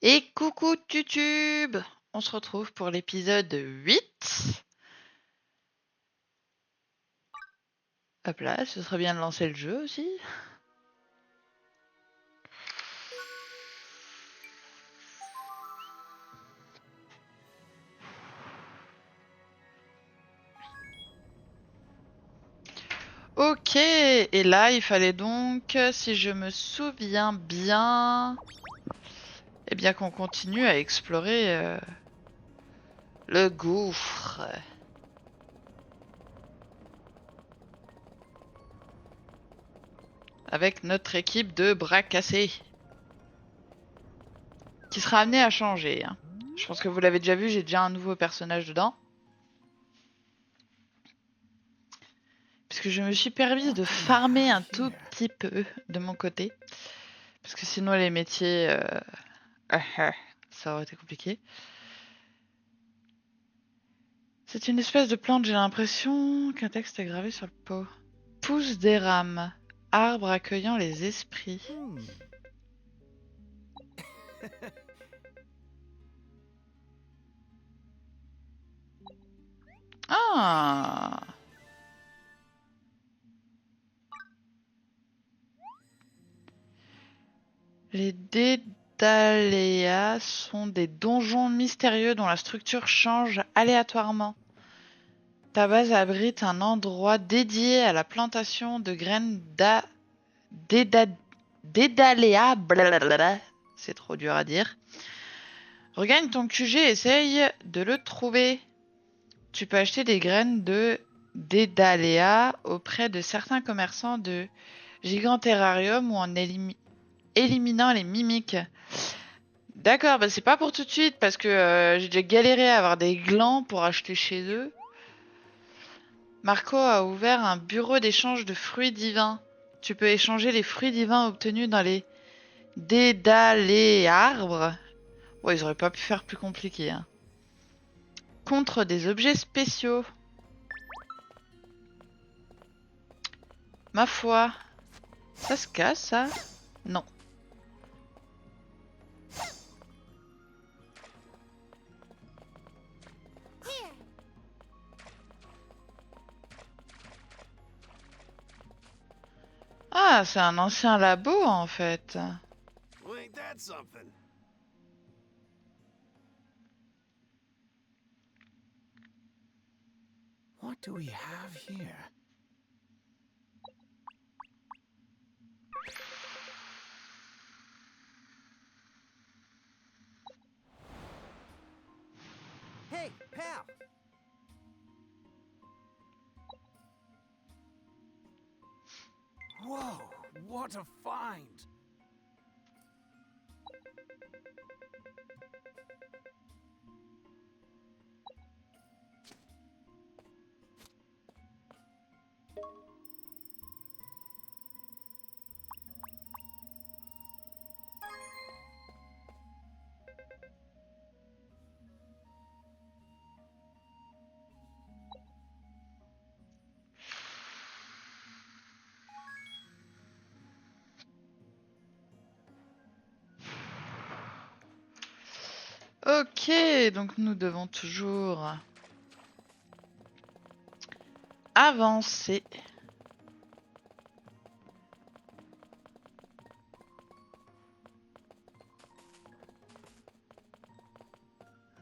Et coucou YouTube! On se retrouve pour l'épisode 8. Hop là, ce serait bien de lancer le jeu aussi. Ok, et là il fallait donc, si je me souviens bien, eh bien qu'on continue à explorer le gouffre. Avec notre équipe de bras cassés. Qui sera amenée à changer. Hein. Je pense que vous l'avez déjà vu, j'ai déjà un nouveau personnage dedans. Puisque je me suis permise de farmer un tout petit peu de mon côté. Parce que sinon les métiers, ça aurait été compliqué. C'est une espèce de plante, j'ai l'impression qu'un texte est gravé sur le pot. Pousse des rames, arbre accueillant les esprits. Ah! Les Dédaléas sont des donjons mystérieux dont la structure change aléatoirement. Ta base abrite un endroit dédié à la plantation de graines Dédaléa. C'est trop dur à dire. Regagne ton QG et essaye de le trouver. Tu peux acheter des graines de Dédaléa auprès de certains commerçants de Giganterrarium ou en éliminant les mimiques. D'accord, bah c'est pas pour tout de suite parce que j'ai déjà galéré à avoir des glands pour acheter chez eux. Marco a ouvert un bureau d'échange de fruits divins. Tu peux échanger les fruits divins obtenus dans les Dédaléarbres. Ouais, ils auraient pas pu faire plus compliqué. Hein. Contre des objets spéciaux. Ma foi. Ça se casse, ça? Non. Ah, c'est un ancien labo, en fait. Ain't that something? What do we have here? Hey, pal! Whoa, what a find! Ok, donc nous devons toujours avancer.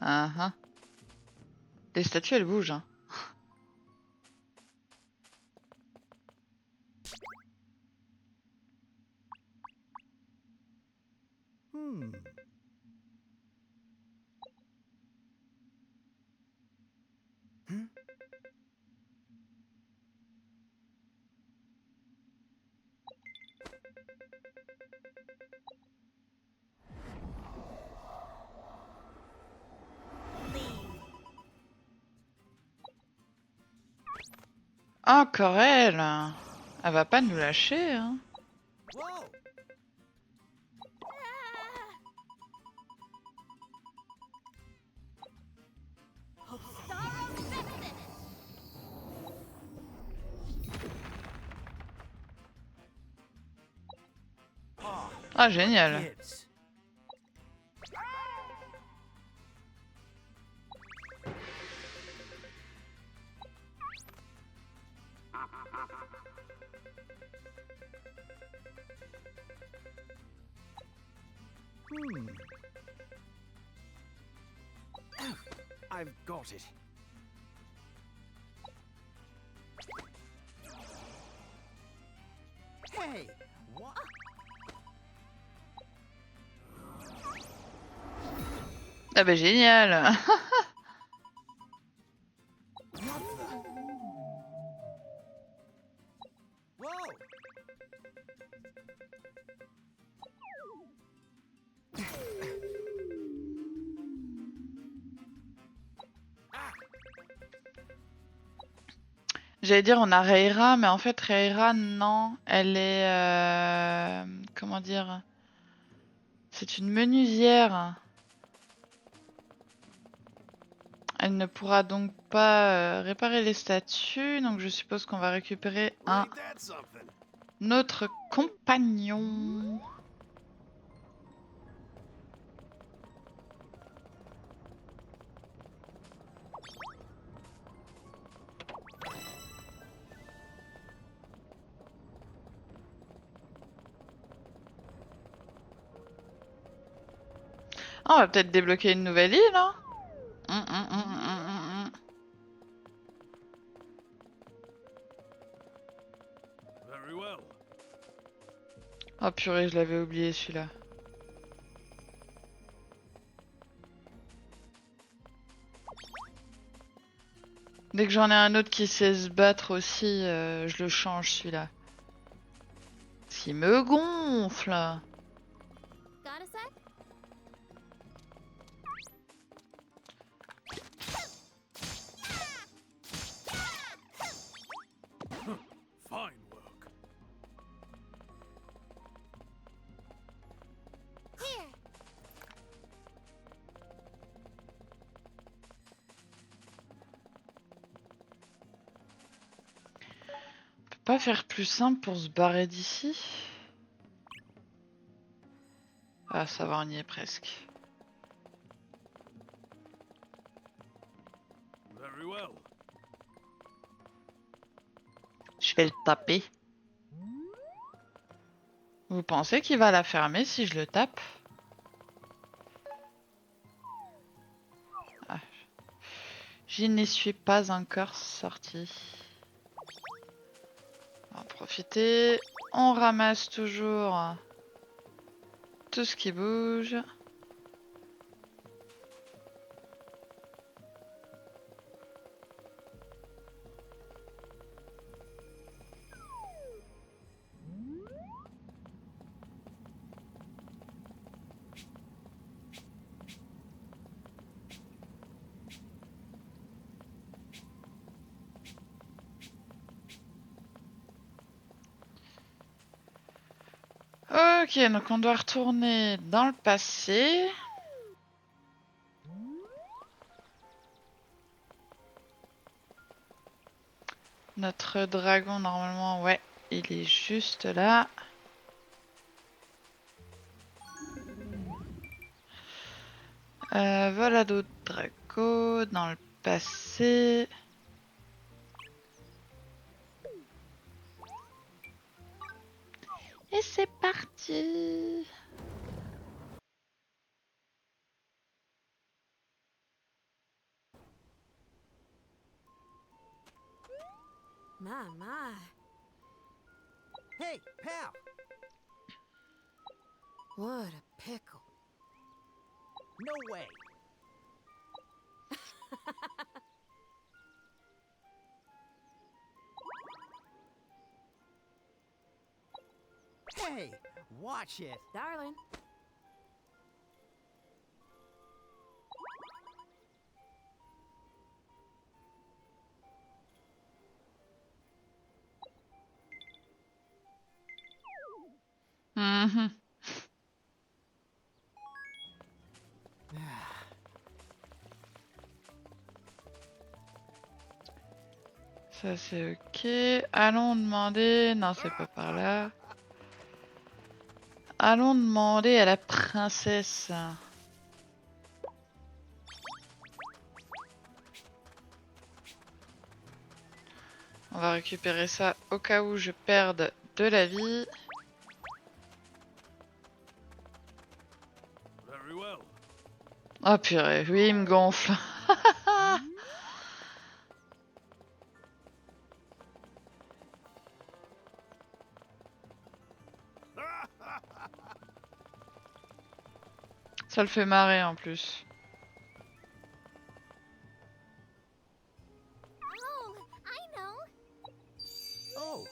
Ah, ah. Les statues, elles bougent. Hein. Hmm. Hmm? Encore elle. Elle va pas nous lâcher. Hein. Whoa! Ah, génial. Kids. Hmm. I've got it. Hey, what? Ah bah génial. What the? Whoa! J'allais dire on a Reira, mais en fait Reira non, elle est comment dire? C'est une menuisière. Elle ne pourra donc pas réparer les statues, donc je suppose qu'on va récupérer un Ain't that something? autre compagnon. Ah, on va peut-être débloquer une nouvelle île, hein? Hum, hum, hum, hum, hum, hum. Very well. Oh purée, je l'avais oublié celui-là. Dès que j'en ai un autre qui sait se battre aussi, je le change celui-là. S'il me gonfle. Got a sec? Fine work. Here. On peut pas faire plus simple pour se barrer d'ici? Ah, ça va, on y est presque. Very well. Je vais le taper. Vous pensez qu'il va la fermer si je le tape? Ah. J'y n'y suis pas encore sorti. On va en profiter. On ramasse toujours tout ce qui bouge. Ok, donc on doit retourner dans le passé. Notre dragon, normalement, ouais, il est juste là. Voilà d'autres dragons dans le passé. Et c'est parti! My. Hey, pal. What a pickle. No way. Hey, watch it. Darling. Mhm. Ça c'est ok. Allons demander... Non, c'est pas par là. Allons demander à la princesse. On va récupérer ça au cas où je perde de la vie. Very well. Oh purée, oui, il me gonfle. Ça le fait marrer en plus. Oh, I know. Oh,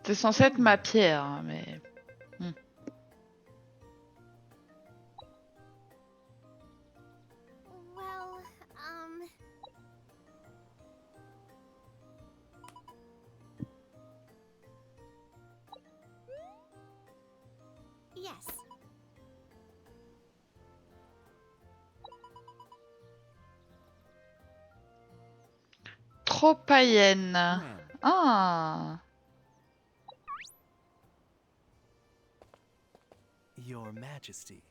C'était censé être ma pierre, hein, mais... Well, yes. Trop païenne. man. Ah. Your Majesty.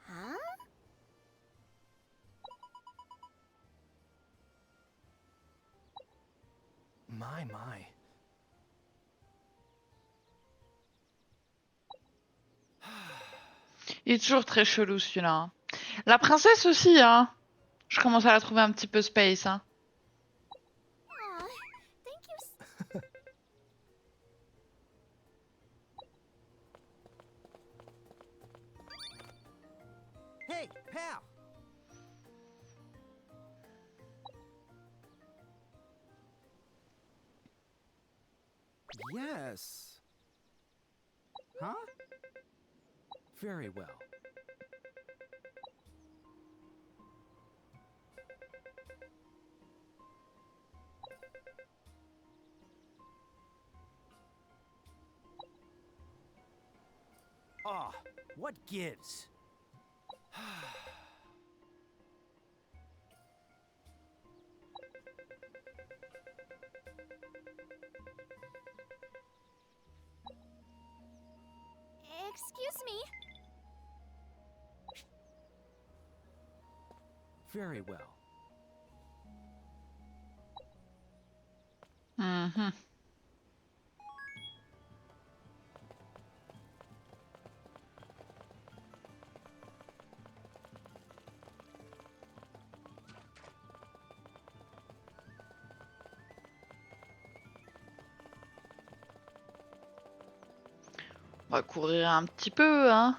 Huh? My. Il est toujours très chelou celui-là. Hein. La princesse aussi, hein. Je commence à la trouver un petit peu space, hein. Aw, thank you. Hey, pal. Yes. Huh? Very well. Ah, what gives? Excuse me. Very well. Mhm. On va courir un petit peu, hein.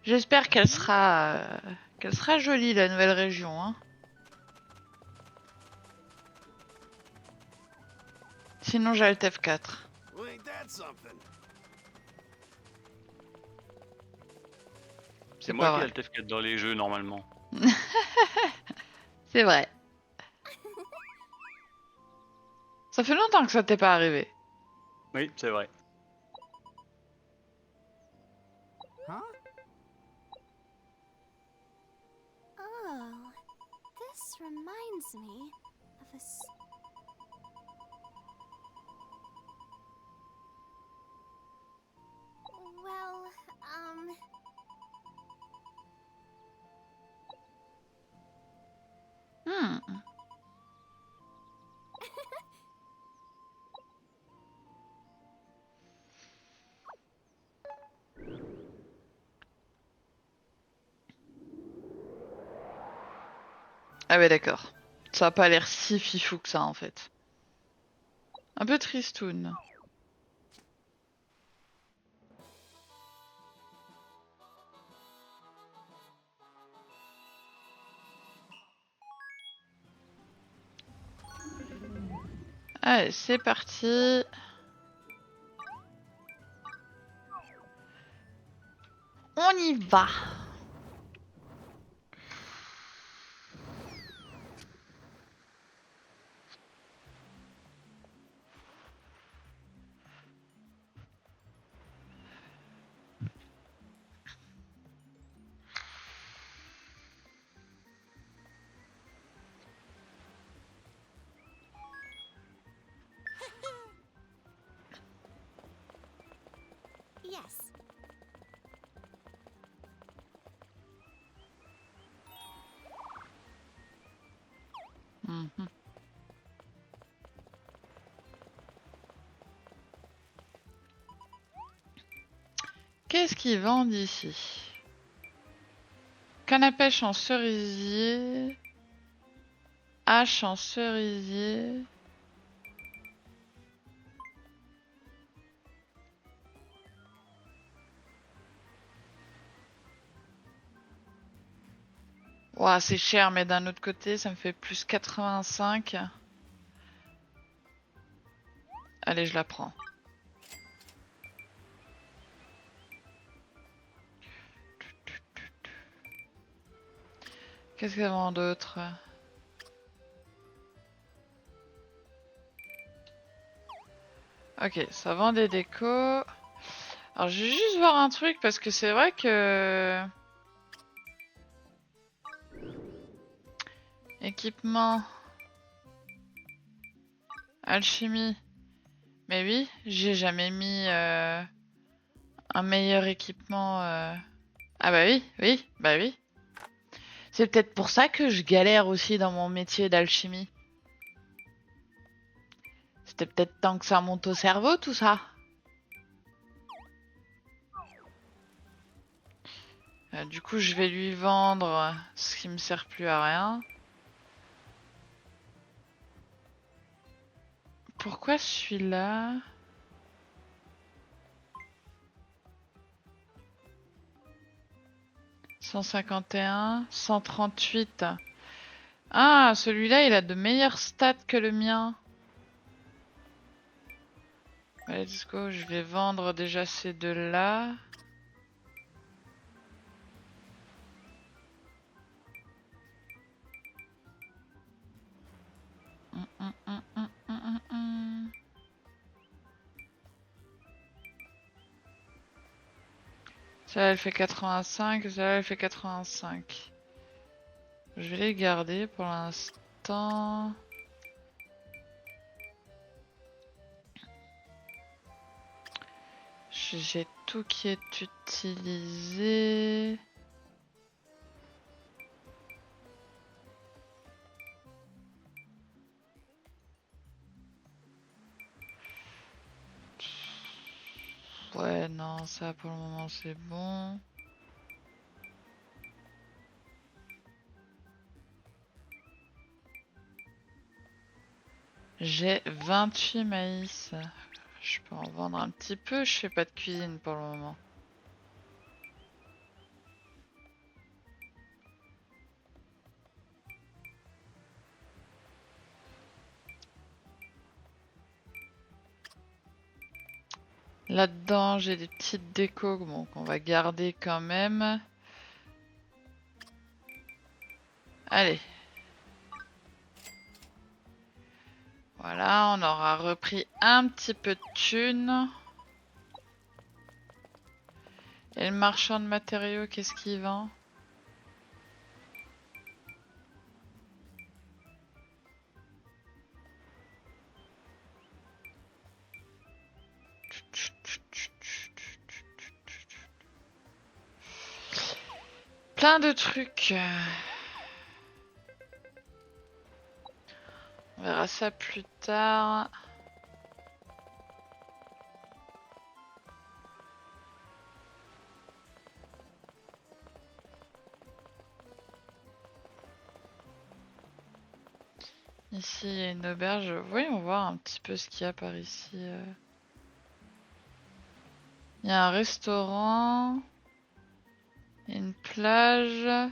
J'espère qu'elle sera jolie, la nouvelle région, hein. Sinon, j'ai Alt F4. Well, ain't that something? C'est C'est moi pas qui ai vrai. Alt F4 dans les jeux normalement. C'est vrai. Ça fait longtemps que ça t'est pas arrivé. Oui, c'est vrai. Huh? Oh, this reminds me of a. Well, Hmm. Ah ouais, d'accord. Ça a pas l'air si fifou que ça, en fait. Un peu tristoun. Allez, c'est parti. On y va. qu'est-ce qu'ils vendent ici? Canne à pêche en cerisier. Hache en cerisier. Ouah, c'est cher, mais d'un autre côté, ça me fait plus 85. Allez, je la prends. Qu'est-ce qu'elle vend d'autre? Ok, ça vend des décos. Alors, je vais juste voir un truc parce que c'est vrai que... Équipement. Alchimie. Mais oui, j'ai jamais mis un meilleur équipement. Ah bah oui, oui, bah oui. C'est peut-être pour ça que je galère aussi dans mon métier d'alchimie. C'était peut-être temps que ça monte au cerveau, tout ça. Du coup, je vais lui vendre ce qui me sert plus à rien. Pourquoi celui-là? « 151, 138. Ah, celui-là, il a de meilleures stats que le mien. Let's go, je vais vendre déjà ces deux-là. Ça, elle fait 85, ça, elle fait 85. Je vais les garder pour l'instant. J'ai tout qui est utilisé. Ouais, non, ça pour le moment c'est bon. J'ai 28 maïs. Je peux en vendre un petit peu, je fais pas de cuisine pour le moment. Là-dedans, j'ai des petites décos bon, qu'on va garder quand même. Allez. Voilà, on aura repris un petit peu de thunes. Et le marchand de matériaux, qu'est-ce qu'il vend? Plein de trucs. On verra ça plus tard. Ici, il y a une auberge. Voyons voir un petit peu ce qu'il y a par ici. Il y a un restaurant. Une plage.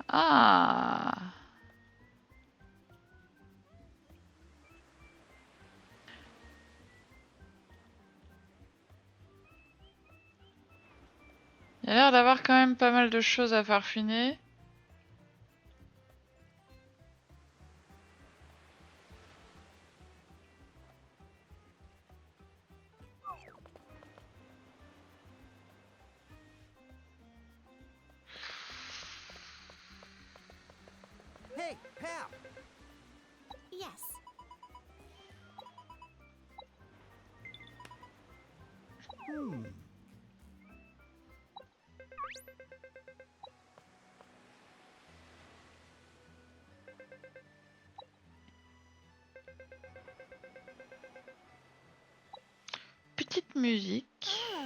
Ah! Il y a l'air d'avoir quand même pas mal de choses à farfiner. Hey, pal! Yes. Hmm. Petite musique.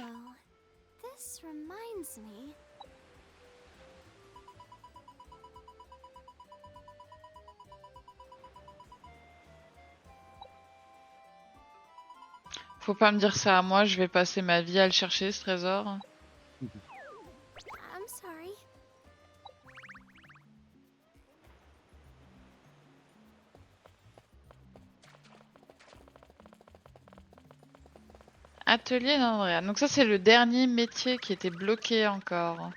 Oh, Faut pas me dire ça à moi, je vais passer ma vie à le chercher ce trésor. I'm sorry. Atelier d'Andrea. Donc ça c'est le dernier métier qui était bloqué encore.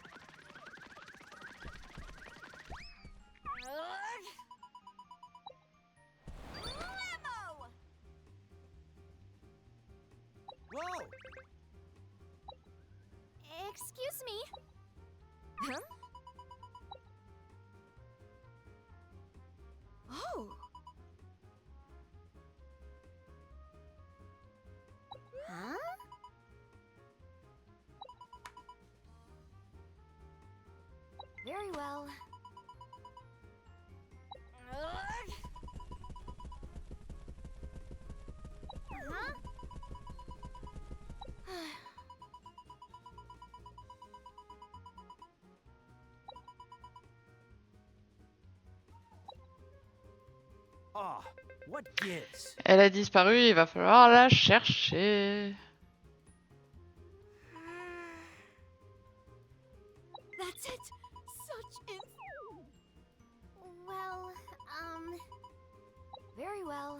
Whoa! Excuse me. Huh? Oh. Huh? Very well. Huh? Ah, what gives? Elle a disparu, il va falloir la chercher. That's it. Such in. Well, very well.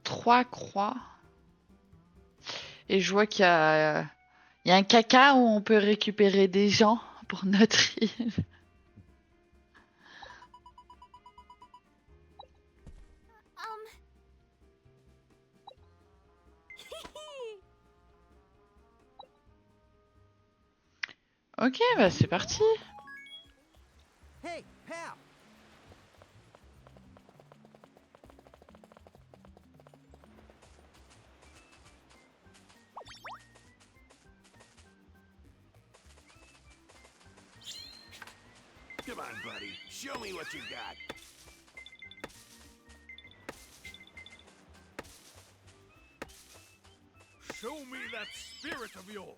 Trois croix. Et je vois il y a un caca où on peut récupérer des gens pour notre île. Ok, bah c'est parti. Hey, pal! Come on, buddy. Show me what you got. Show me that spirit of yours.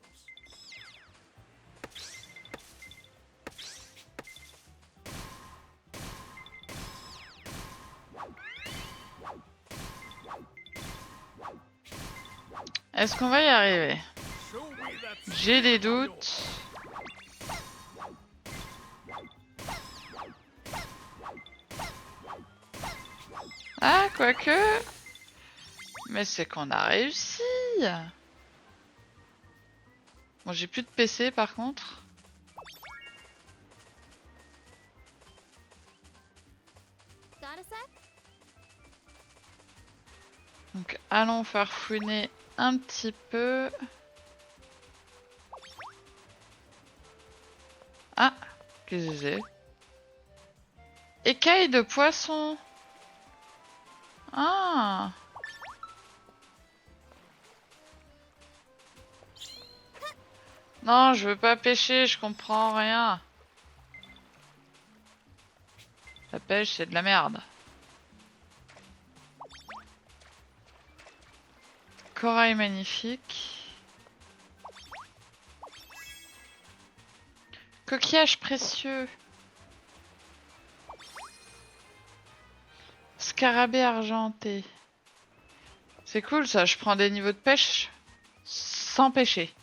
Est-ce qu'on va y arriver? Show me that J'ai des spirit of yours. doutes. Ah, quoique. Mais c'est qu'on a réussi. Bon, j'ai plus de PC par contre. Got a sec? Donc allons farfouiner un petit peu. Ah, qu'est-ce que c'est? Écaille de poisson. Ah. Non, je veux pas pêcher, je comprends rien. La pêche, c'est de la merde. Corail magnifique. Coquillage précieux. Scarabée argenté. C'est cool ça, je prends des niveaux de pêche sans pêcher.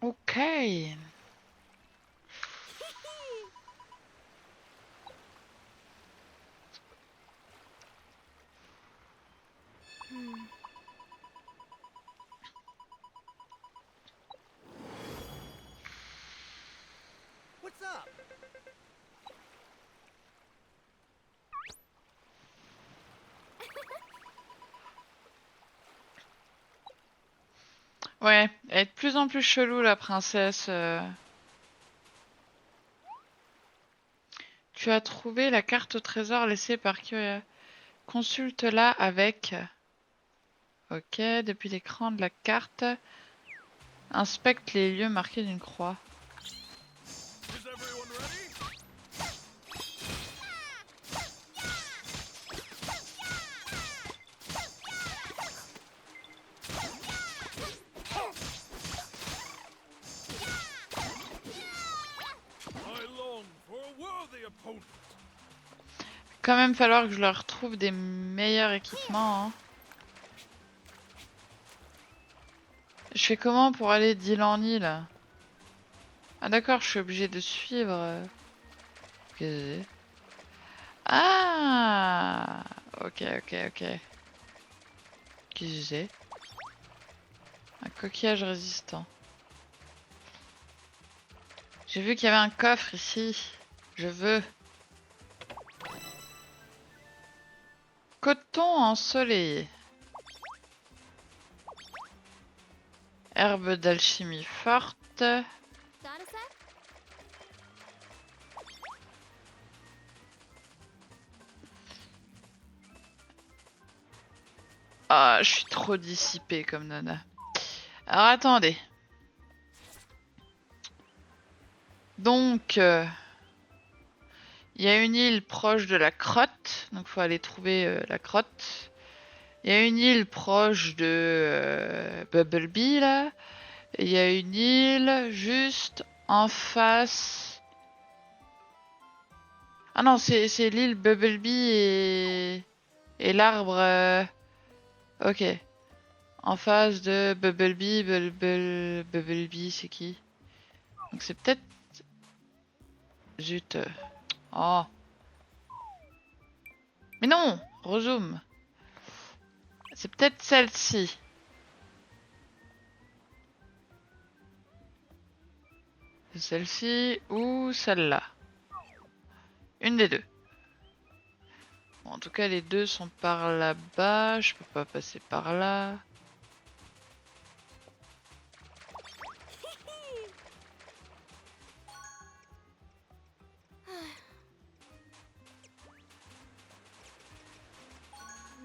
Ok. What's up? Ouais, elle est de plus en plus chelou la princesse. Tu as trouvé la carte au trésor laissée par Kyoya. Consulte-la avec Ok, depuis l'écran de la carte, inspecte les lieux marqués d'une croix. Is everyone ready? I long for a worthy opponent. Quand même falloir que je leur trouve des meilleurs équipements. Hein. Je fais comment pour aller d'île en île? Ah d'accord, je suis obligé de suivre. Qu'est-ce que c'est? Ah, ok, ok, ok. Qu'est-ce que c'est? Un coquillage résistant. J'ai vu qu'il y avait un coffre ici. Je veux. Coton ensoleillé. Herbe d'alchimie forte. Got a sec? Ah, je suis trop dissipée comme nana. Alors attendez. Donc, il y a une île proche de la crotte. Donc, faut aller trouver la crotte. Il y a une île proche de Bubblebee là. Et il y a une île juste en face. Ah non, c'est l'île Bubblebee et l'arbre. Ok. En face de Bubblebee. Bubblebee, c'est qui? Donc c'est peut-être. Zut. Oh. Mais non! Rezoom. C'est peut-être celle-ci. Celle-ci ou celle-là. Une des deux. Bon, en tout cas, les deux sont par là-bas. Je peux pas passer par là.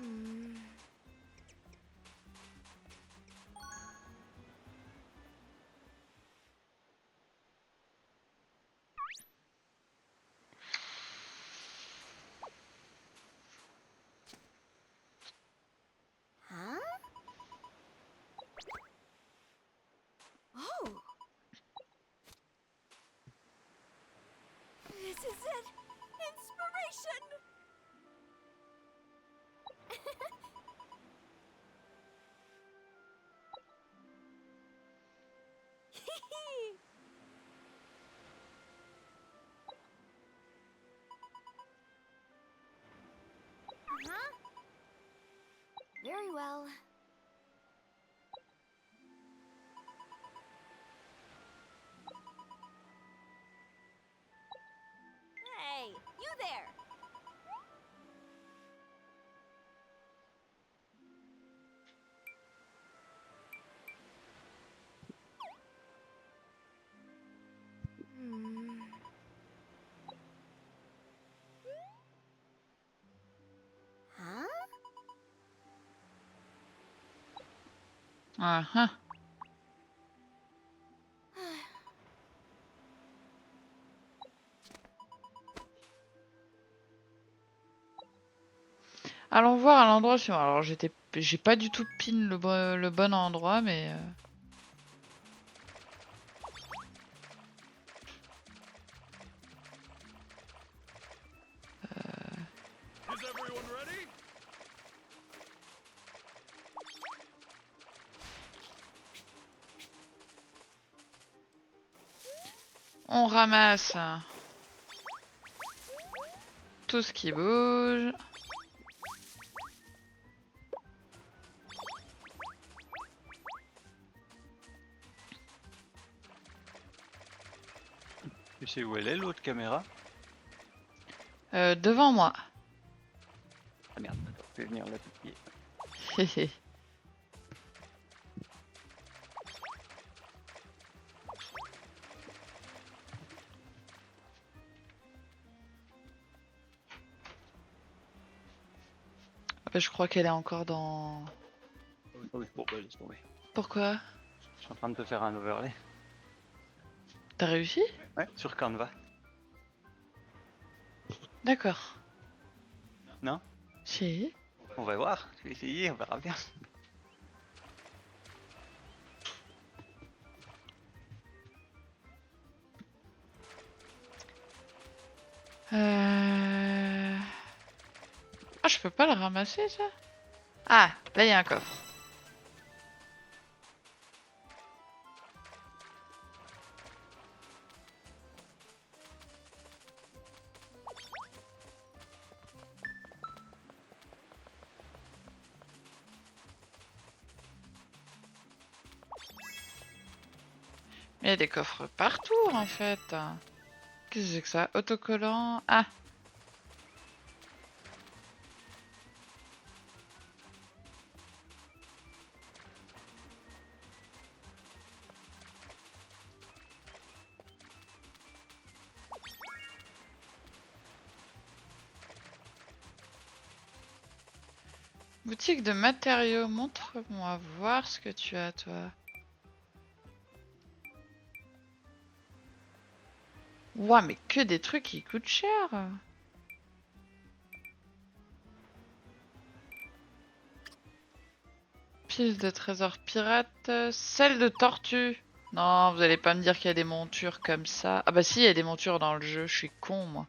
Hmm. Huh? Oh. This is it. Inspiration. Uh-huh. Very well. Hey, you there! Hmm. Huh? Ah, ah. Allons voir à l'endroit suivant. Alors j'ai pas du tout pin le bon endroit, mais Is everyone ready? on ramasse tout ce qui bouge. Tu sais où elle est l'autre caméra? Devant moi. Ah merde, attends, je vais venir la piquer. Je crois qu'elle est encore dans. Oui, Oui, bon, bah, laisse tomber. Pourquoi? Je suis en train de te faire un overlay. T'as réussi? Ouais, sur Canva. D'accord. Non? Si. On va voir. Je vais essayer, on verra bien. Ah, je peux pas le ramasser, ça? Ah, là, il y a un coffre. Mais il y a des coffres partout, en fait. Qu'est-ce que c'est que ça? Autocollant. Ah. Boutique de matériaux, montre-moi voir ce que tu as, toi. Ouah, mais que des trucs qui coûtent cher. Pile de trésors pirates, selle de tortue. Non, vous allez pas me dire qu'il y a des montures comme ça. Ah bah si, il y a des montures dans le jeu, je suis con, moi.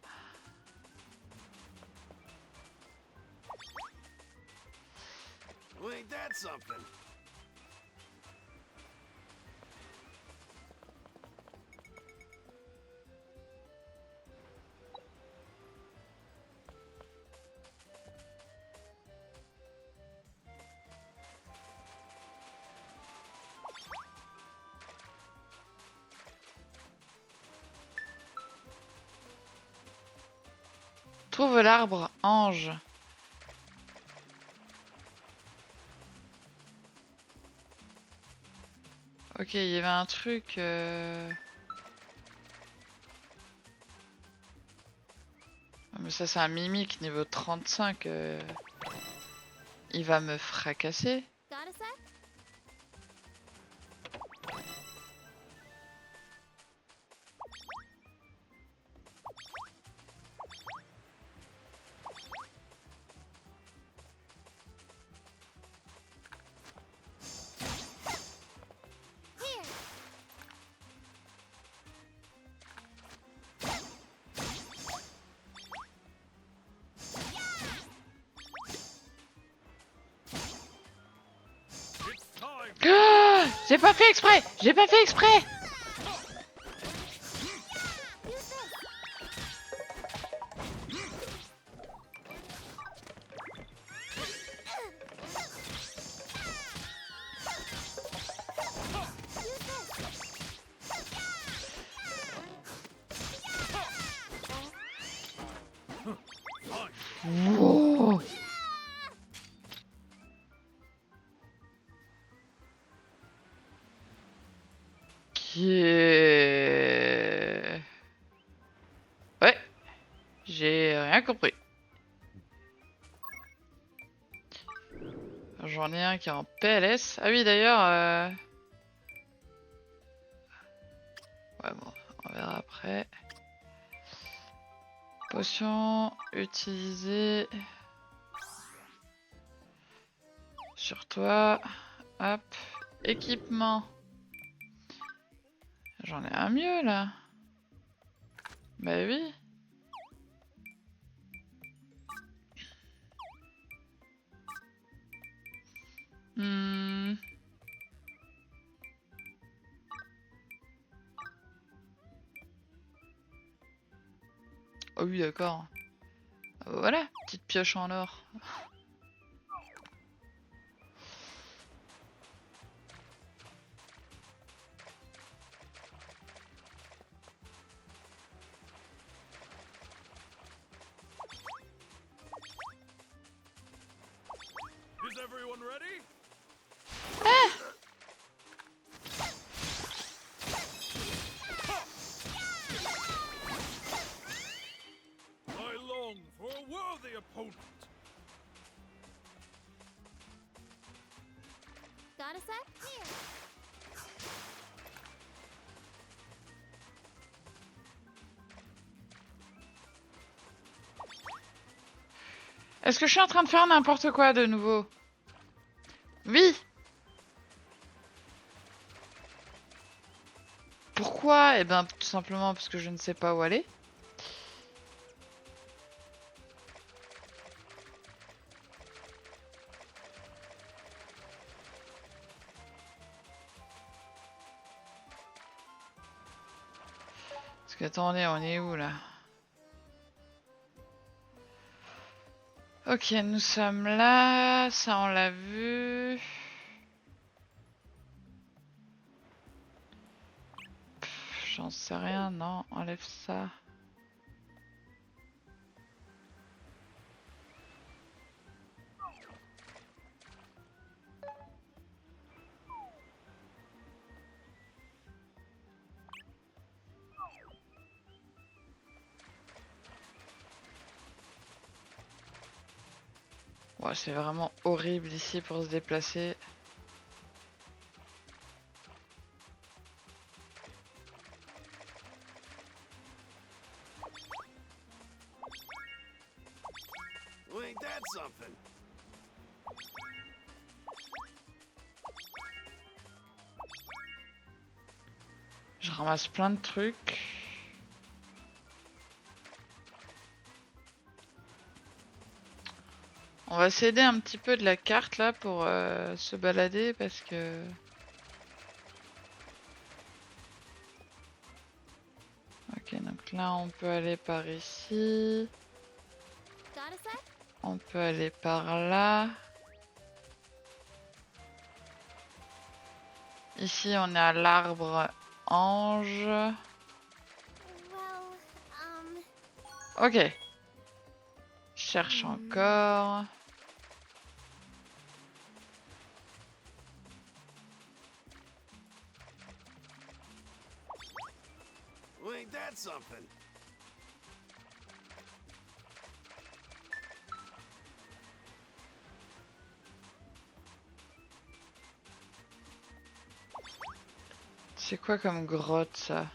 Well, ain't that something? Trouve l'arbre ange. Ok, il y avait un truc... Ah, mais ça c'est un mimique niveau 35. Il va me fracasser. Got a sec? Here. It's time. Ah, j'ai pas fait exprès. J'ai pas fait exprès. Use this. Use this. Wow. Qui est... Ouais, j'ai rien compris. J'en ai un qui est en PLS. Ah oui, d'ailleurs... Ouais, bon, on verra après. Potion utilisée sur toi. Hop. Équipement. J'en ai un mieux là. Bah oui. Hmm. Oh oui, d'accord. Voilà, petite pioche en or. Is everyone ready? I long for a worthy opponent. Est-ce que je suis en train de faire n'importe quoi de nouveau? Oui. Pourquoi? Eh ben, tout simplement parce que je ne sais pas où aller. Parce que attendez, on est où là? Ok, nous sommes là. Ça, on l'a vu. J'en sais rien, non, enlève ça. Ouais, c'est vraiment horrible ici pour se déplacer. Well, ain't that something? Je ramasse plein de trucs. On va s'aider un petit peu de la carte là pour se balader parce que... Ok, donc là on peut aller par ici. Got a sec? On peut aller par là. Ici on est à l'arbre ange. Well, Ok. Je cherche encore. Well, ain't that something? C'est quoi comme grotte ça?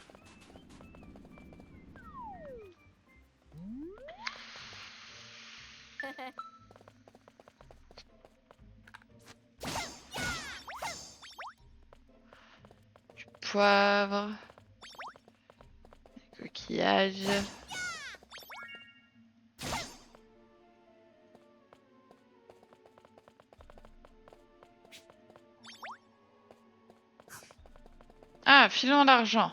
Poivre. Des coquillages. Ah, filons d'argent.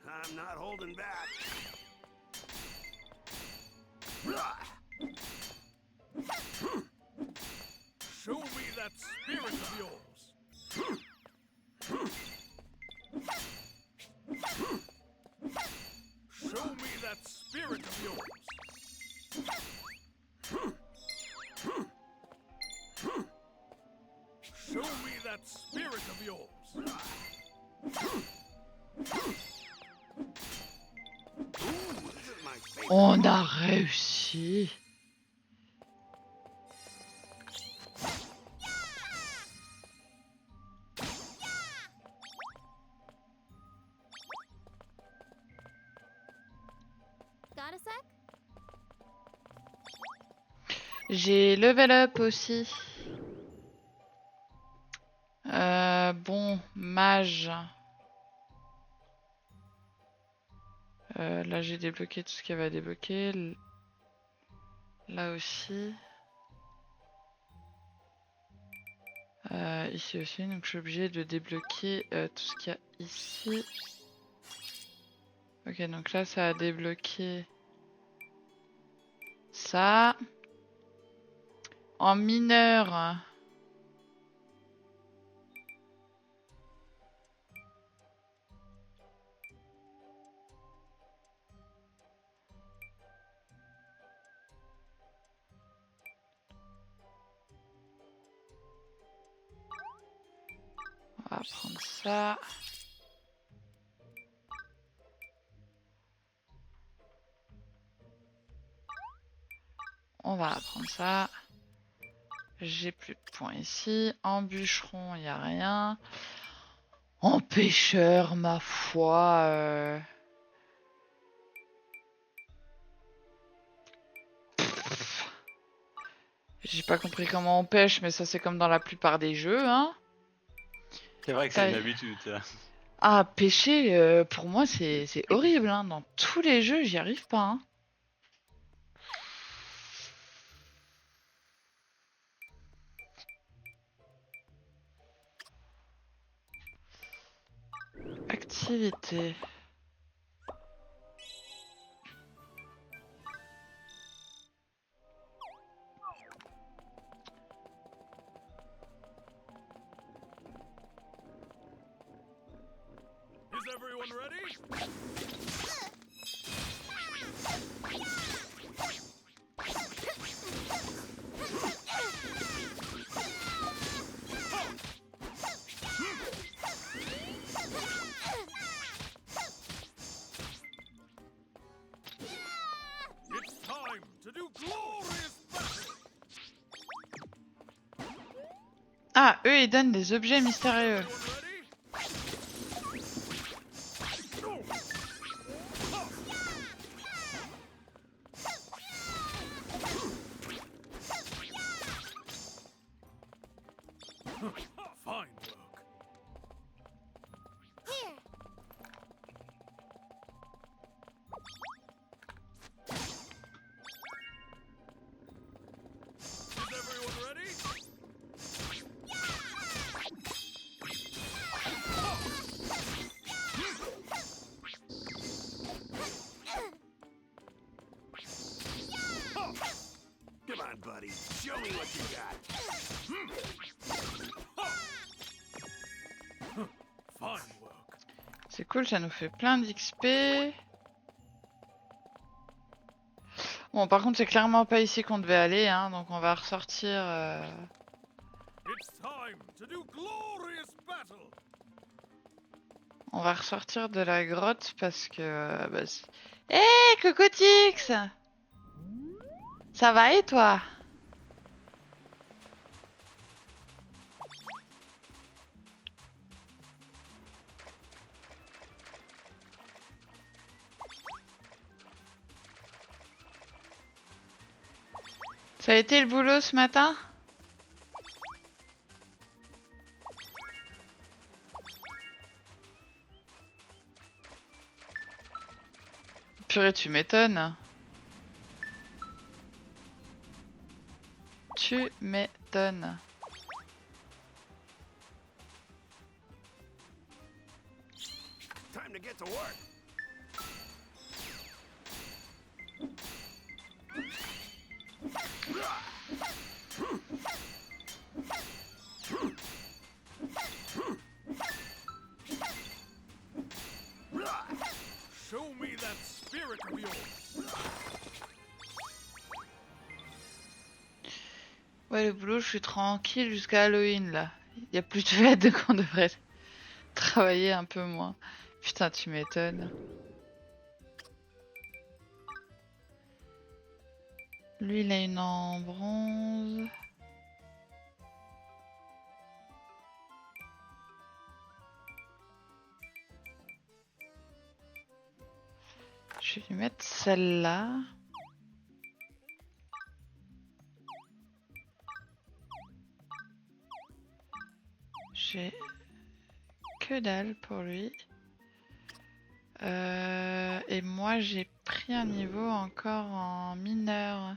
I'm not holding back. Show me that spirit of yours. Show me that spirit of yours. Show me that spirit of yours. Ooh, this is my favorite. On a réussi. got a sec? J'ai level up aussi. Bon, mage. Là j'ai débloqué tout ce qu'il y avait à débloquer. Là aussi. Ici aussi, donc je suis obligé de débloquer tout ce qu'il y a ici. Ok, donc là ça a débloqué ça. En mineur. On va prendre ça. On va prendre ça. J'ai plus de points ici. En bûcheron, il n'y a rien. En pêcheur, ma foi. J'ai pas compris comment on pêche, mais ça c'est comme dans la plupart des jeux, hein. C'est vrai que c'est une habitude, ça. Ah, pêcher, pour moi c'est horrible, hein. Dans tous les jeux, j'y arrive pas, hein. Activité. Is everyone ready? It's time to do glorious battle. Ah, eux ils donnent des objets mystérieux. Everyone ready? Fine work. Here. Is everyone ready? Come on, buddy. Show me what you got. Fine work. C'est cool, ça nous fait plein d'XP. Bon, par contre, c'est clairement pas ici qu'on devait aller, hein, donc on va ressortir. It's time to do glorious battle. On va ressortir de la grotte parce que. Bah, hé, Cocotix! Ça va et toi? Ça a été le boulot ce matin? Purée, tu m'étonnes. Tu m'étonnes. Time to get to work. Show me that spirit of yours. Ouais, le boulot, je suis tranquille jusqu'à Halloween là. Y a plus de fêtes, donc on devrait travailler un peu moins. Putain, tu m'étonnes. Lui, il a une en bronze. Je vais lui mettre celle-là. J'ai que dalle pour lui. Et moi, j'ai pris un niveau encore en mineur.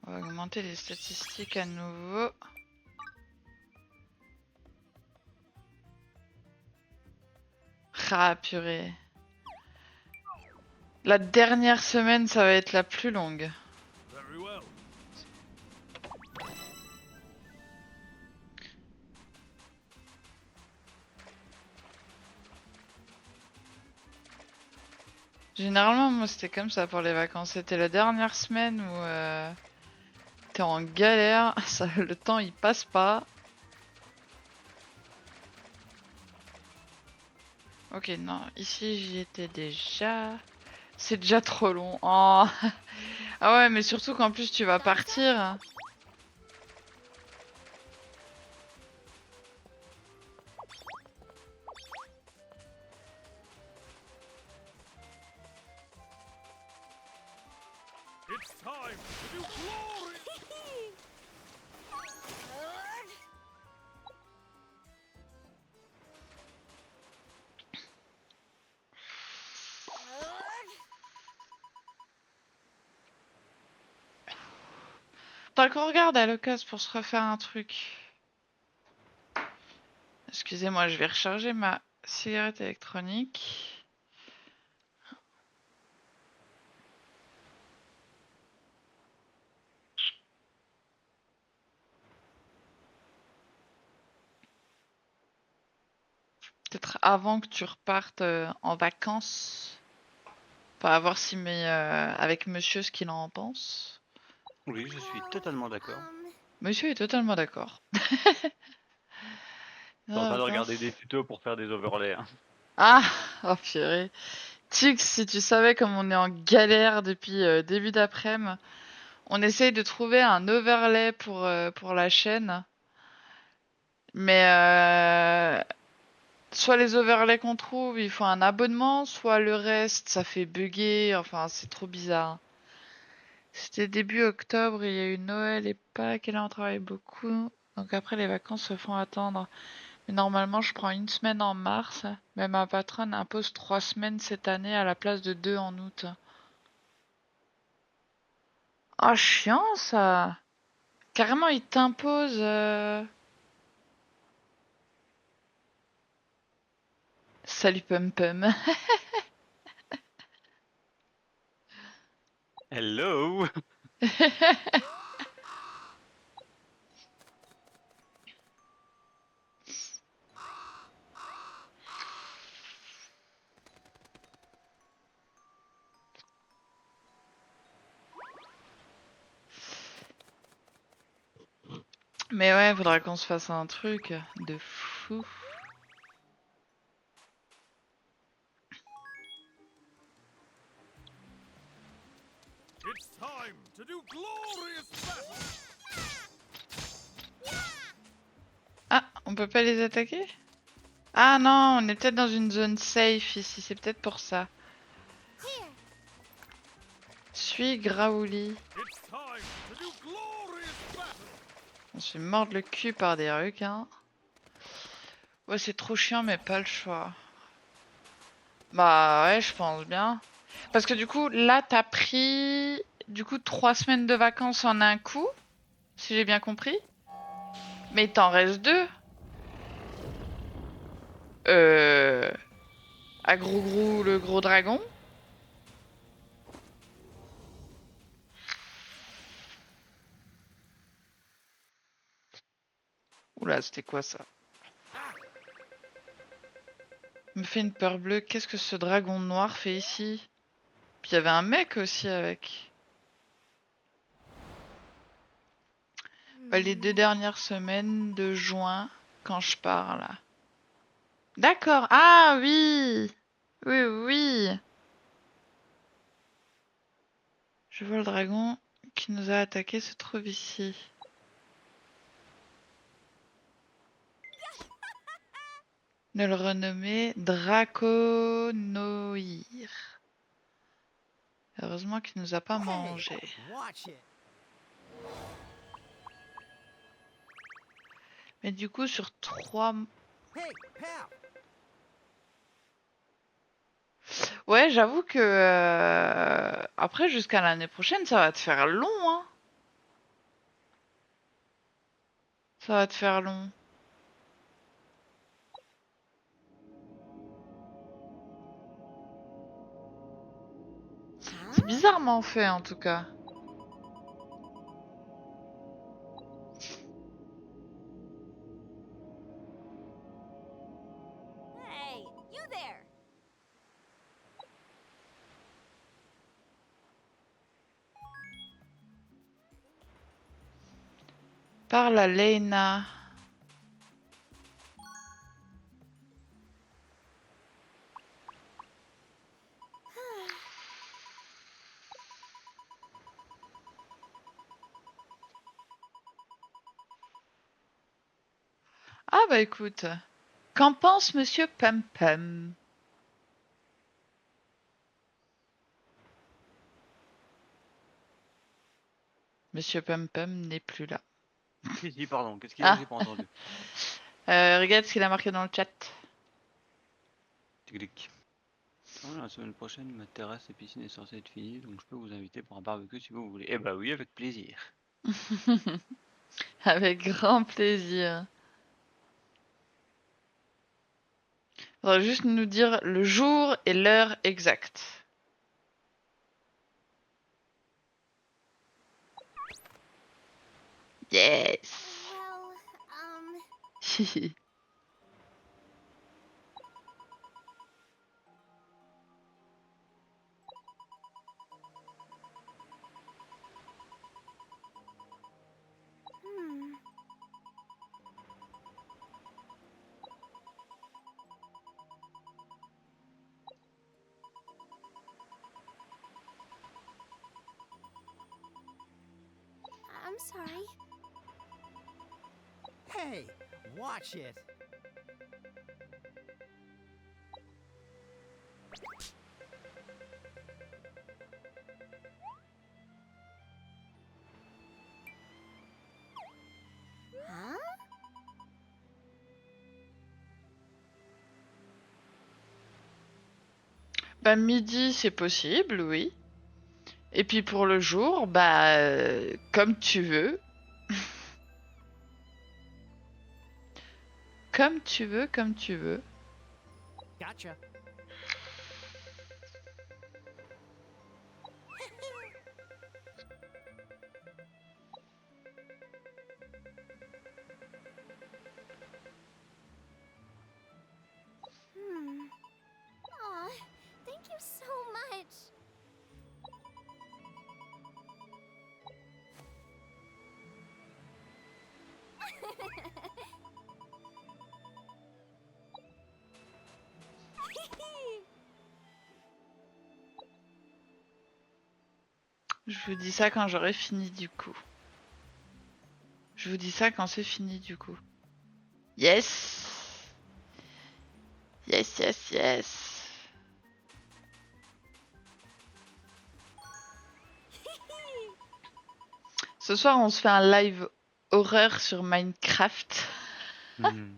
On va augmenter les statistiques à nouveau. Ah, purée. La dernière semaine, ça va être la plus longue. Very well. Généralement, moi, c'était comme ça pour les vacances. C'était la dernière semaine où t'es en galère. Ça, le temps, il passe pas. Ok, non, ici, j'y étais déjà. C'est déjà trop long. Oh. Ah ouais, mais surtout qu'en plus, tu vas partir. It's time to do glory. Faudrait qu'on regarde à l'occasion pour se refaire un truc. Excusez-moi, je vais recharger ma cigarette électronique. Peut-être avant que tu repartes en vacances. Enfin, à voir si avec monsieur ce qu'il en pense. Oui, je suis totalement d'accord. Monsieur est totalement d'accord. Je suis en train de Vacances. regarder des tutos pour faire des overlays. Hein. Ah, oh purée. Tix, si tu savais comme on est en galère depuis début d'après-midi, on essaye de trouver un overlay pour la chaîne. Mais soit les overlays qu'on trouve, il faut un abonnement, soit le reste, ça fait bugger. Enfin, c'est trop bizarre. C'était début octobre, il y a eu Noël et Pâques, et là on travaille beaucoup. Donc après, les vacances se font attendre. Mais normalement, je prends une semaine en mars, mais ma patronne impose 3 semaines cette année à la place de 2 en août. Ah, chiant ça! Carrément, il t'impose. Salut Pum Pum. Hello. Mais ouais, faudra qu'on se fasse un truc de fou. It's time to do glorious battle. Ah, on peut pas les attaquer? Ah non, on est peut-être dans une zone safe ici, c'est peut-être pour ça. Suis Graouli. It's time to do glorious battle. On se fait mordre le cul par des requins. Ouais, c'est trop chiant, mais pas le choix. Bah ouais, je pense bien. Parce que du coup, là, t'as pris 3 semaines de vacances en un coup, si j'ai bien compris. Mais il t'en reste 2. À Grou le gros dragon. Oula, c'était quoi ça? Me fait une peur bleue. Qu'est-ce que ce dragon noir fait ici? Puis il y avait un mec aussi avec. Bah, les 2 dernières semaines de juin, quand je pars là. D'accord. Ah oui. Oui, oui. Je vois le dragon qui nous a attaqué se trouve ici. De le renommer Draconoir. Heureusement qu'il nous a pas mangé. Watch it. Mais du coup, sur 3... Hey, pal. Ouais, j'avoue que... Après, jusqu'à l'année prochaine, ça va te faire long, hein. Ça va te faire long. C'est bizarrement fait, en tout cas. Hey, you there! Parle à Lena. Ah bah écoute. Qu'en pense Monsieur Pum Pum? Monsieur Pum Pum n'est plus là. Si, pardon, qu'est-ce qu'il a? Ah. J'ai pas entendu. Regarde ce qu'il a marqué dans le chat. Tic-tic. Oh, la semaine prochaine, ma terrasse et piscine est censée être finie, donc je peux vous inviter pour un barbecue si vous voulez. Eh bah oui, avec plaisir. Avec grand plaisir. Faudra juste nous dire le jour et l'heure exacte. Yes. Well, hmm. I'm sorry. Hey, watch it. Huh? Bah midi c'est possible, oui. Et puis pour le jour, bah comme tu veux. Comme tu veux, comme tu veux. Gotcha. Aw, thank you so much. Je vous dis ça quand j'aurai fini du coup. Je vous dis ça quand c'est fini du coup. Yes. Yes, yes, yes. Ce soir, on se fait un live horreur sur Minecraft. Hmm.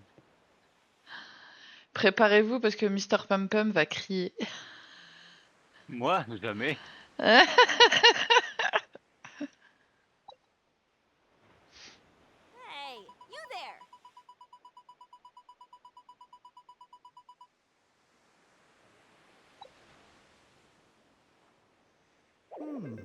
Préparez-vous parce que Mr. Pum Pum va crier. Moi, jamais. Hey, you there. Hmm.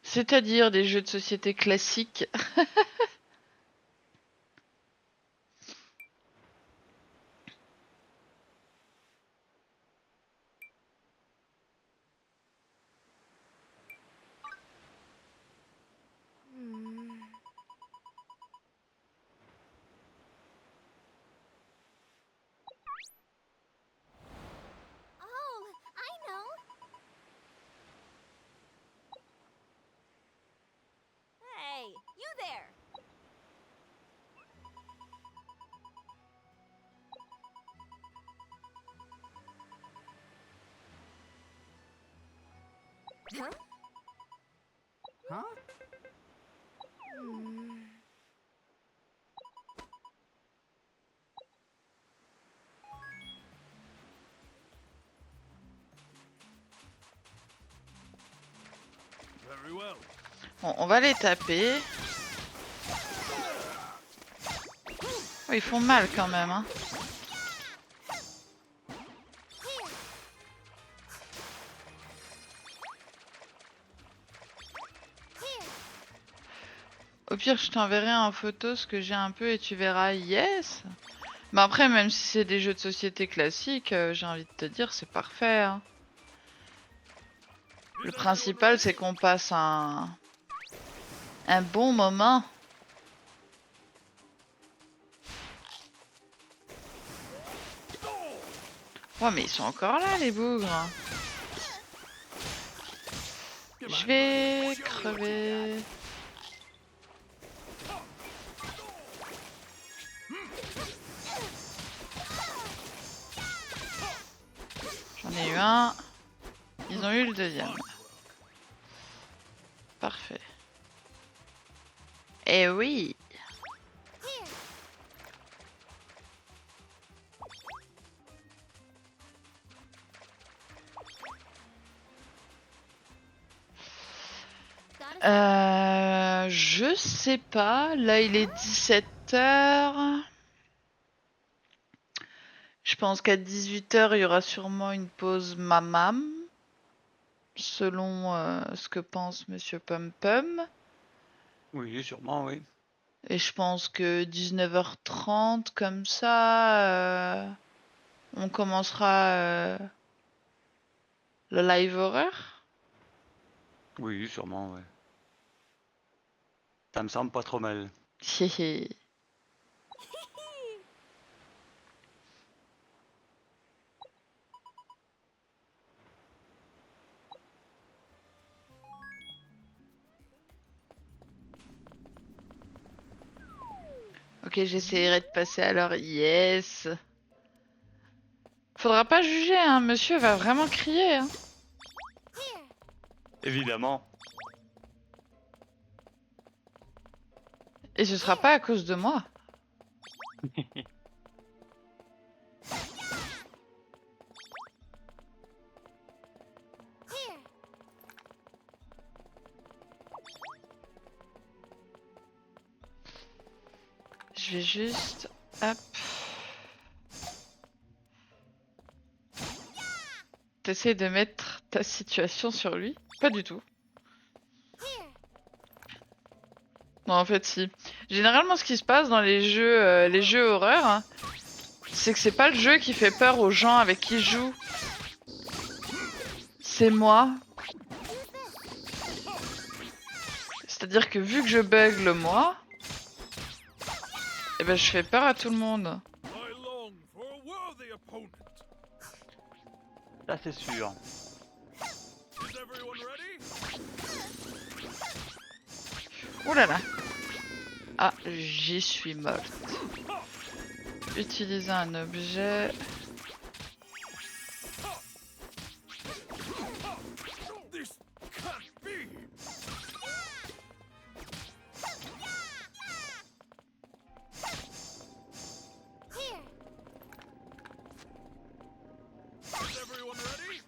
C'est-à-dire des jeux de société classiques. Oh, I know. Hey, you there. Huh? Huh? Very well. Bon, on va les taper. Oh, ils font mal quand même. Hein. Au pire, je t'enverrai en photo ce que j'ai un peu et tu verras. Yes. Mais après, même si c'est des jeux de société classiques, j'ai envie de te dire, c'est parfait. Hein. Le principal, c'est qu'on passe un bon moment. Ouais, mais ils sont encore là, les bougres. Je vais crever. J'en ai eu un. Ils ont eu le deuxième. Parfait. Eh oui. Je sais pas. Là, il est 17h. Je pense qu'à 18h, il y aura sûrement une pause mamam. Selon ce que pense Monsieur Pum Pum. Oui, sûrement, oui. Et je pense que 19h30, comme ça, on commencera le live horreur. Oui, sûrement, ouais. Ça me semble pas trop mal. Héhé. Ok, j'essaierai de passer alors. Yes. Faudra pas juger, hein. Monsieur va vraiment crier, hein. Évidemment. Et ce sera pas à cause de moi. Je vais juste... Hop. T'essayes de mettre ta situation sur lui? Pas du tout. Non, en fait, si. Généralement, ce qui se passe dans les jeux horreur, hein, c'est que c'est pas le jeu qui fait peur aux gens avec qui je joue. C'est moi. C'est-à-dire que vu que je bugle moi, eh ben, je fais peur à tout le monde. I long for a worthy opponent. Ça, c'est sûr. Is everyone ready? Ouh là là. Ah, j'y suis morte. Utiliser un objet. This can't be. Is everyone ready?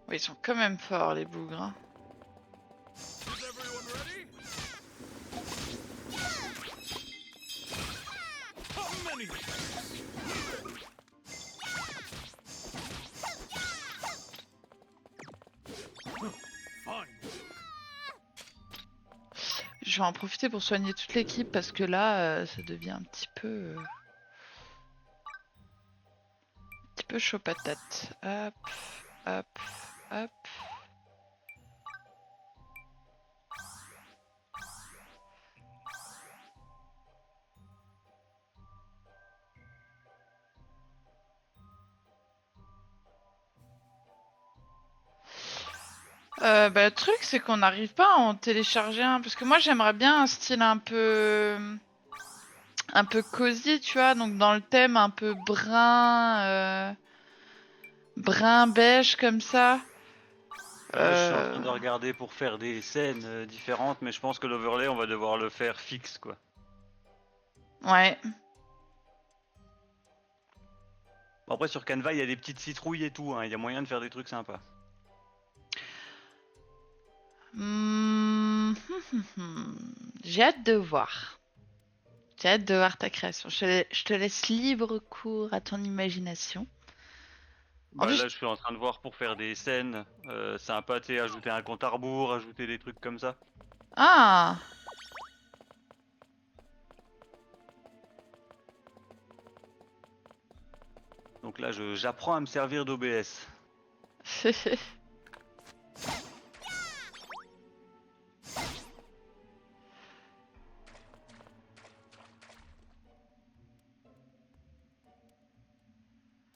Oui, ils sont quand même forts, les bougres. Hein. Is everyone ready? How many? Fine. Je vais en profiter pour soigner toute l'équipe parce que là, ça devient un petit peu chaud patate. Hop, hop, hop. Le truc, c'est qu'on n'arrive pas à en télécharger un. Parce que moi, j'aimerais bien un style un peu cosy, tu vois. Donc, dans le thème un peu brun beige, comme ça. Je suis en train de regarder pour faire des scènes différentes, mais je pense que l'overlay, on va devoir le faire fixe, quoi. Ouais. Bon, après, sur Canva, il y a des petites citrouilles et tout, hein. Il y a moyen de faire des trucs sympas. Hmm, J'ai hâte de voir. J'ai hâte de voir ta création. Je te laisse libre cours à ton imagination. En Bah, plus, là, je suis en train de voir pour faire des scènes sympas, tu sais, ajouter un compte à rebours, ajouter des trucs comme ça. ah, Donc là, j'apprends à me servir d'OBS.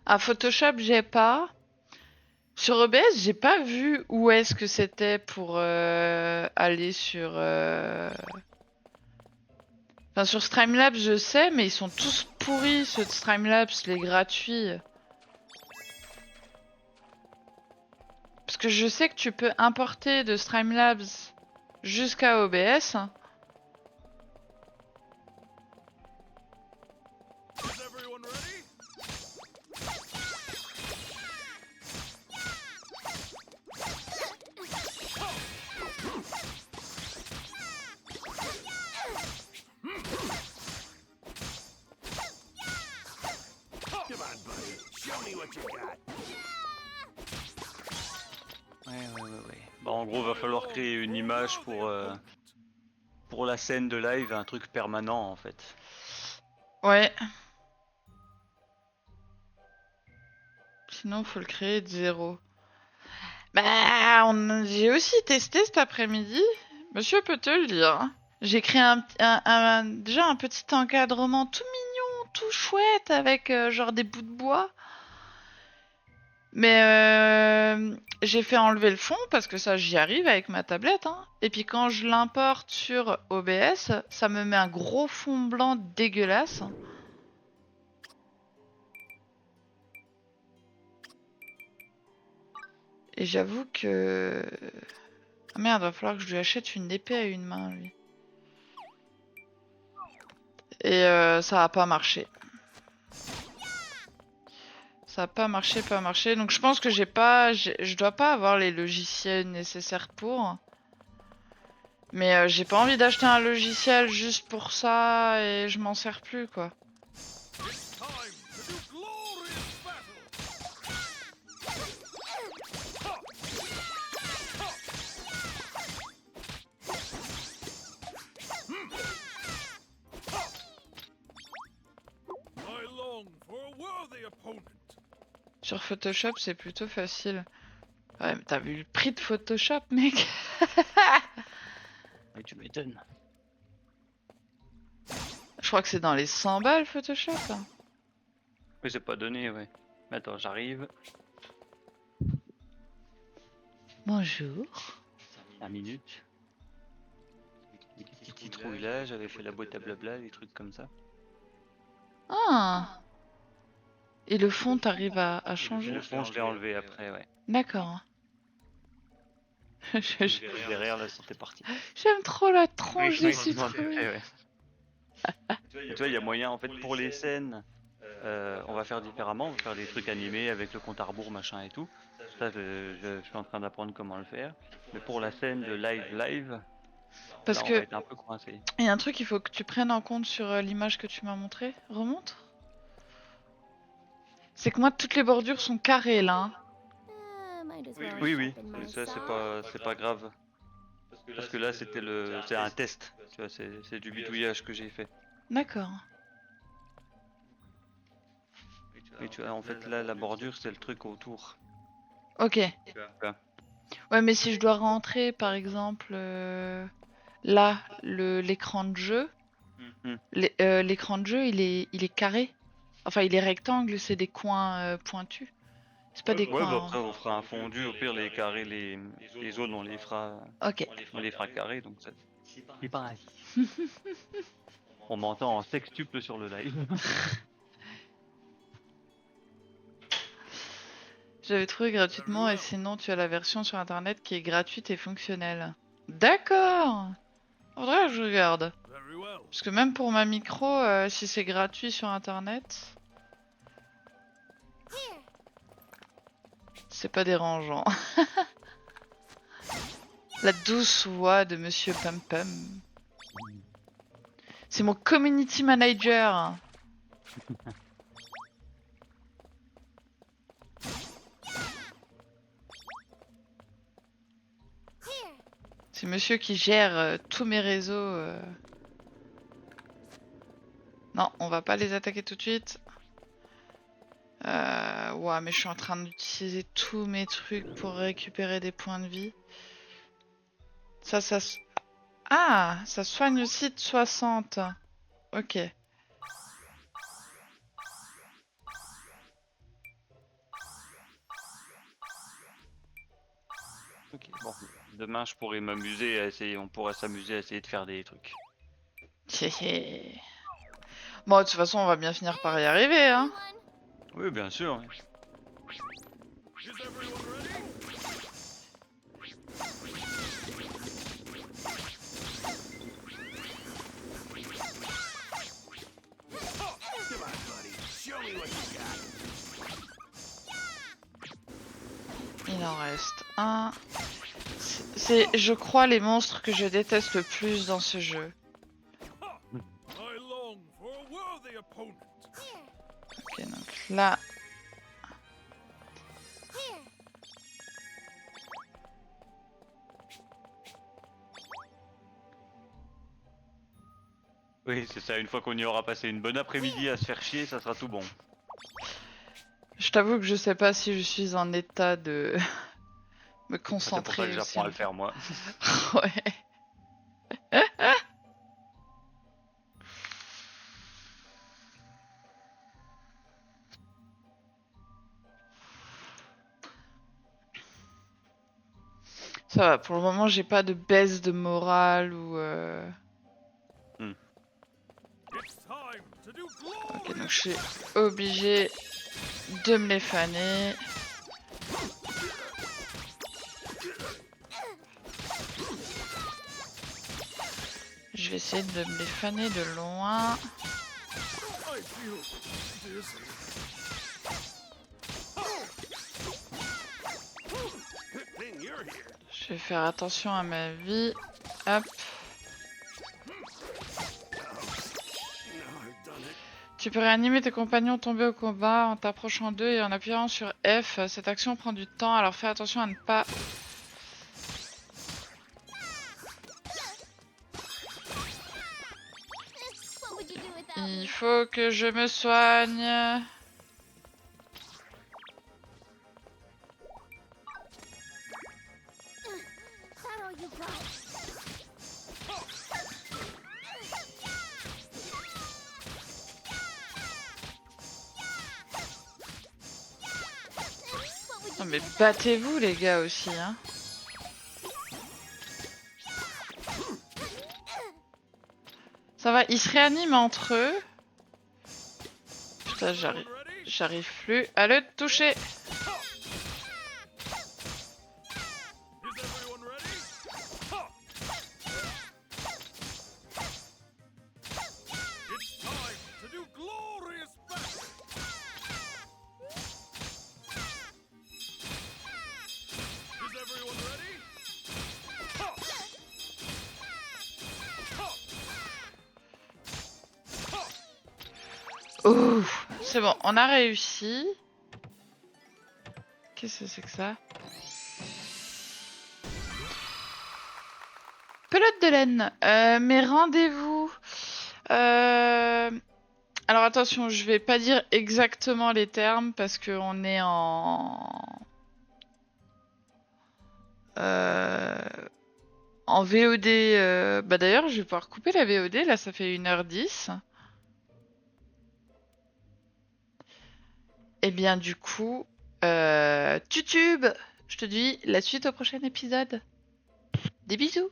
À Photoshop, j'ai pas. Sur OBS, j'ai pas vu où est-ce que c'était pour aller sur. Enfin, sur Streamlabs, je sais, mais ils sont tous pourris, ceux de Streamlabs, les gratuits. Parce que je sais que tu peux importer de Streamlabs jusqu'à OBS. Is everyone ready? Come on, buddy. Show me what you got. Ouais. Bah, en gros, va falloir créer une image pour la scène de live, un truc permanent en fait. Ouais. Sinon, faut le créer de zéro. Bah, j'ai aussi testé cet après-midi. Monsieur peut te le dire. Hein. J'ai créé déjà un petit encadrement tout mignon, tout chouette, avec genre des bouts de bois. Mais j'ai fait enlever le fond parce que ça, j'y arrive avec ma tablette. Hein. Et puis quand je l'importe sur OBS, ça me met un gros fond blanc dégueulasse. Et j'avoue que... Ah merde, va falloir que je lui achète une épée à une main, lui. Et ça a pas marché. Ça a pas marché. Donc je pense que je dois pas avoir les logiciels nécessaires pour. Mais j'ai pas envie d'acheter un logiciel juste pour ça et je m'en sers plus, quoi. It's time to do glorious battle. I long for a worthy opponent. Sur Photoshop, c'est plutôt facile. Ouais, mais t'as vu le prix de Photoshop, mec? Ouais, tu m'étonnes. Je crois que c'est dans les 100 balles, Photoshop. Oui, c'est pas donné, ouais. Mais attends, j'arrive. Bonjour. 5 minutes. Des petits citrouilles là, j'avais fait la boîte à blabla, des trucs comme ça. Ah. Et le fond, t'arrives à changer? Le fond, je l'ai enlevé après, ouais. D'accord. Derrière, là, c'était parti. J'aime trop la tronche des Ouais, citrouilles. ouais. Et tu vois, il y a moyen, en fait, pour les scènes, on va faire différemment. On va faire des trucs animés avec le compte à rebours, machin et tout. Ça, je suis en train d'apprendre comment le faire. Mais pour la scène de live, Parce là, on que va être un peu coincé. il y a un truc qu'il faut que tu prennes en compte sur l'image que tu m'as montrée. Remonte. C'est que moi, toutes les bordures sont carrées là. Hein. Might as well Oui. sharpen Ça, myself. c'est pas grave. Parce que là, c'est un test. Tu vois, c'est du bidouillage que j'ai fait. D'accord. Et tu vois, en fait, là, la bordure, c'est le truc autour. Ok. Tu vois. Ouais, mais si je dois rentrer, par exemple, là, l'écran de jeu, Mhm. l'écran de jeu, il est carré. Enfin, il est rectangle, c'est des coins pointus. C'est pas des Ouais, bah coins. après, on fera un fondu. Au pire, les carrés, les zones, on les fera carrés. Donc, c'est pareil. On m'entend en sextuple sur le live. J'avais trouvé gratuitement et sinon tu as la version sur internet qui est gratuite et fonctionnelle. D'accord. Faudrait que je regarde. Very well. Parce que même pour ma micro, si c'est gratuit sur internet, Here. c'est pas dérangeant. La douce voix de Monsieur Pum Pum. C'est mon community manager. Here. C'est monsieur qui gère tous mes réseaux. Non, on va pas les attaquer tout de suite. Ouais, mais je suis en train d'utiliser tous mes trucs pour récupérer des points de vie. Ah, ça soigne aussi de 60. Ok. Demain, je pourrais m'amuser à essayer. On pourra s'amuser à essayer de faire des trucs. Bon, de toute façon, on va bien finir par y arriver, hein. Everyone, Oui, bien sûr. Is everyone ready? Come on, buddy. Show me what you got. Il en reste un. C'est, je crois, les monstres que je déteste le plus dans ce jeu. I long for a worthy opponent. Ok, donc là, here. Oui, c'est ça. Une fois qu'on y aura passé une bonne après-midi à se faire chier, ça sera tout bon. je t'avoue que je sais pas si je suis en état de me C'est pour ça concentrer que aussi. j'apprends à le faire moi. Ouais. Ça va, pour le moment, j'ai pas de baisse de morale ou. It's time to do Ok, glory. donc je suis obligée de me les faner. Je vais essayer de me les faner de loin. I feel dizzy. Good thing you're here. Je vais faire attention à ma vie. Hop. Now I've done it. Tu peux réanimer tes compagnons tombés au combat en t'approchant d'eux et en appuyant sur F. Cette action prend du temps, alors fais attention à ne pas... What would you do without me? Il faut que je me soigne. That all you got? What would you Non do mais without battez-vous les gars aussi, hein. Ça va, ils se réaniment entre eux. Putain, Everyone ready? j'arrive plus à le toucher. Is everyone ready? It's time to do glorious battle. Is everyone ready? Ouf, c'est bon, on a réussi. Qu'est-ce que c'est que ça? Pelote de laine. Mes rendez-vous. Alors attention, je vais pas dire exactement les termes parce qu'on est en VOD. Bah d'ailleurs, je vais pouvoir couper la VOD. Là, ça fait 1h10. Et bien du coup, tutube, je te dis la suite au prochain épisode. Des bisous.